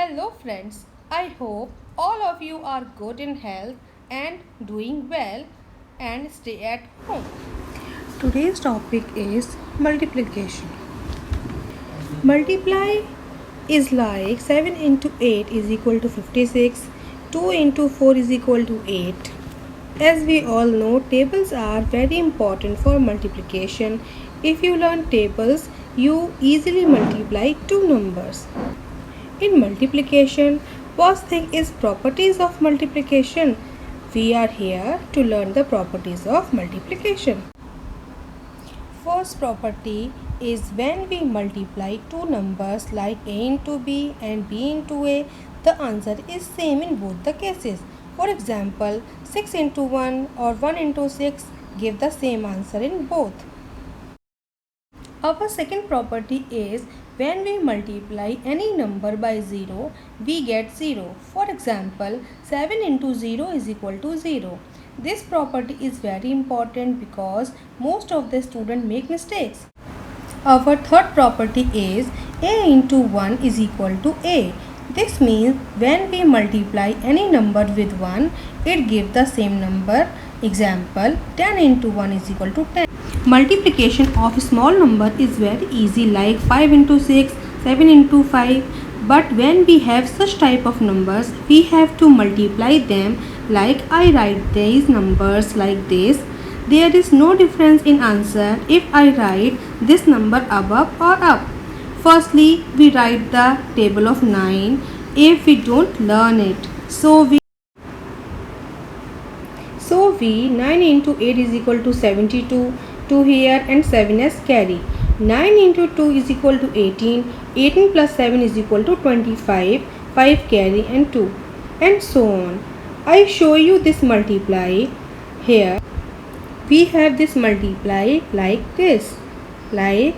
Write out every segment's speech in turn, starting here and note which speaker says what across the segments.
Speaker 1: Hello friends, I hope all of you are good in health and doing well and stay at home. Today's topic is multiplication. Multiply is like 7 into 8 is equal to 56, 2 into 4 is equal to 8. As we all know, tables are very important for multiplication. If you learn tables, you easily multiply two numbers. In multiplication, first thing is properties of multiplication. We are here to learn the properties of multiplication. First property is when we multiply two numbers like a into b and b into a, the answer is same in both the cases. For example, 6 into 1 or 1 into 6 give the same answer in both. Our second property is when we multiply any number by 0, we get 0. For example, 7 into 0 is equal to 0. This property is very important because most of the students make mistakes. Our third property is a into 1 is equal to a. This means when we multiply any number with 1, it gives the same number. Example, 10 into 1 is equal to 10. Multiplication of small number is very easy like 5 into 6, 7 into 5. But when we have such type of numbers, we have to multiply them like I write these numbers like this. There is no difference in answer if I write this number above or up. Firstly, we write the table of 9 if we don't learn it. So we 9 into 8 is equal to 72, 2 here and 7 as carry. 9 into 2 is equal to 18, 18 plus 7 is equal to 25, 5 carry and 2 and so on. I show you this multiply here. We have this multiply like this, like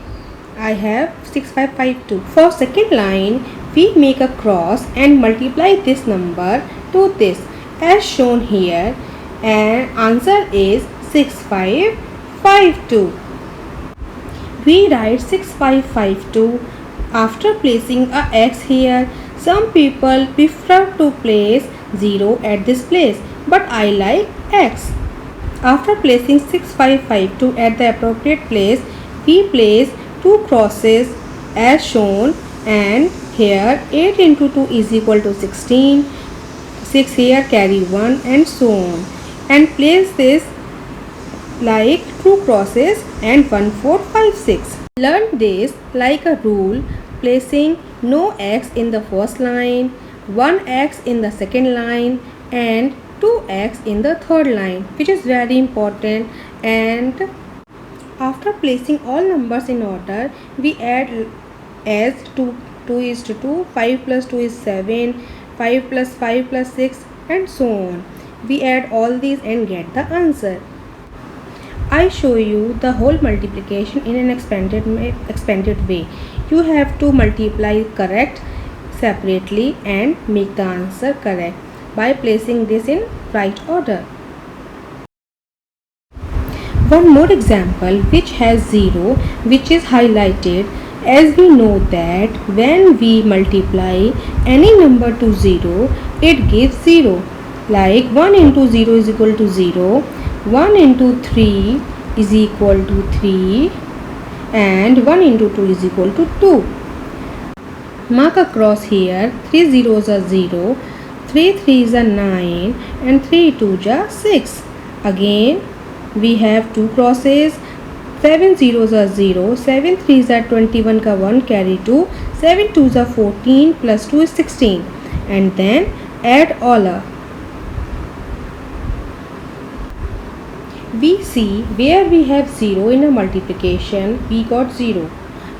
Speaker 1: I have 6552. For second line, we make a cross and multiply this number to this as shown here, and answer is 6552. We write 6552 after placing a x here. Some people prefer to place 0 at this place, but I like x. After placing 6552 at the appropriate place, we place two crosses as shown, and here 8 into 2 is equal to 16, 6 here carry 1 and so on, and place this like two crosses and 1 4 5 6. Learn this like a rule, placing no x in the first line, 1x in the second line and 2x in the third line, which is very important. And after placing all numbers in order, we add as 2 is to 2, 5 plus 2 is 7, 5 plus 5 plus 6 and so on. We add all these and get the answer. I show you the whole multiplication in an expanded way. You have to multiply correct separately and make the answer correct by placing this in right order. One more example which has 0, which is highlighted, as we know that when we multiply any number to 0, it gives 0. Like 1 into 0 is equal to 0, 1 into 3 is equal to 3 and 1 into 2 is equal to 2. Mark a cross here, 3 zeros are 0, 3 3s are 9 and 3 2s are 6. Again we have two crosses, 7 zeros are 0, 7 3s are 21 ka 1 carry 2, 7 2s are 14 plus 2 is 16, and then add all up. We see where we have 0 in a multiplication, we got 0.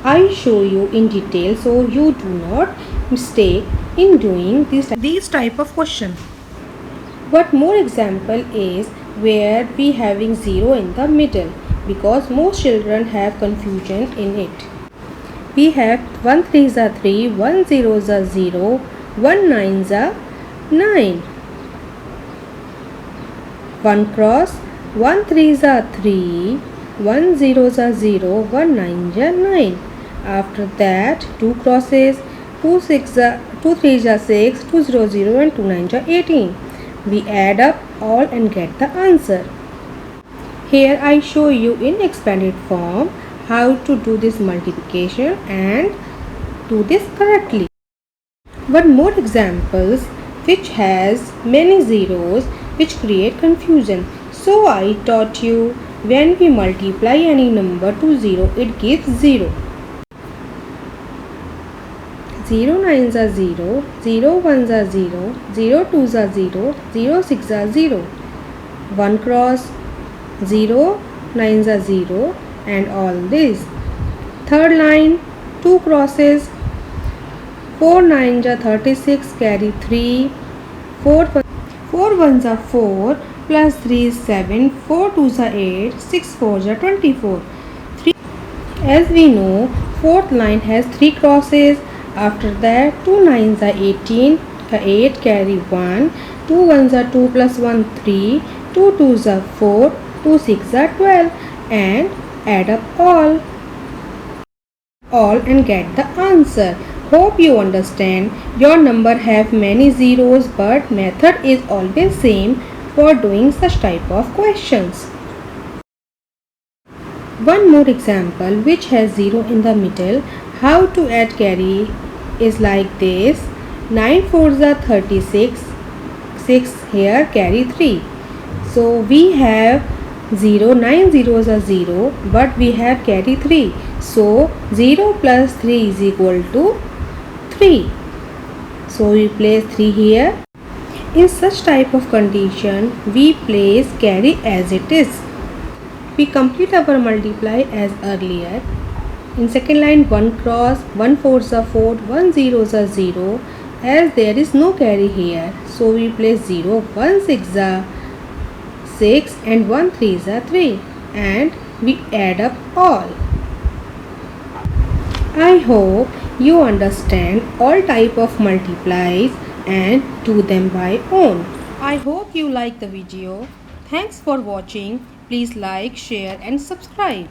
Speaker 1: I show you in detail so you do not mistake in doing these type of question. What more example is where we having 0 in the middle, because most children have confusion in it. We have 1 3s are 3, 1 zeros are 0, 1 9s are 9. 1 cross, 1 3s are 3, 1 zeros are 0, 1 9s are 9. After that, two crosses, 2 6 are 2 3 are 6, 2 0 0 and 2 9 are 18. We add up all and get the answer. Here I show you in expanded form how to do this multiplication and do this correctly. One more examples which has many zeros which create confusion. So I taught you when we multiply any number to 0 it gives 0. 0 9s are 0, 0 1s are 0, 0 2s are 0, 0 6 are 0. 1 cross 0, 9s are 0 and all this. Third line 2 crosses 4 9s are 36 carry 3, 4 1s are 4 plus 3 is 7, 4 2s are 8, 6 4s are 24. As we know, fourth line has 3 crosses. After that 2 9s are 18, 8 carry 1, 2 1s are 2 plus 1 3, 2 2s are 4, 2 6 are 12 and add up all and get the answer. Hope you understand. Your number have many zeros but method is always same for doing such type of questions. One more example which has 0 in the middle. How to add carry is like this. 9 4s are 36, 6 here carry 3. So we have 0, 9 zeros are 0 but we have carry 3. So 0 plus 3 is equal to 3. So we place 3 here. In such type of condition we place carry as it is. We complete our multiply as earlier. In second line 1 cross, 1 4s are 4, 1 zeros are 0 as there is no carry here. So we place 0, 1 6 are 6 and 1 3s are 3 and we add up all. I hope you understand all type of multiplies and do them by own. I hope you like the video. Thanks for watching. Please like, share and subscribe.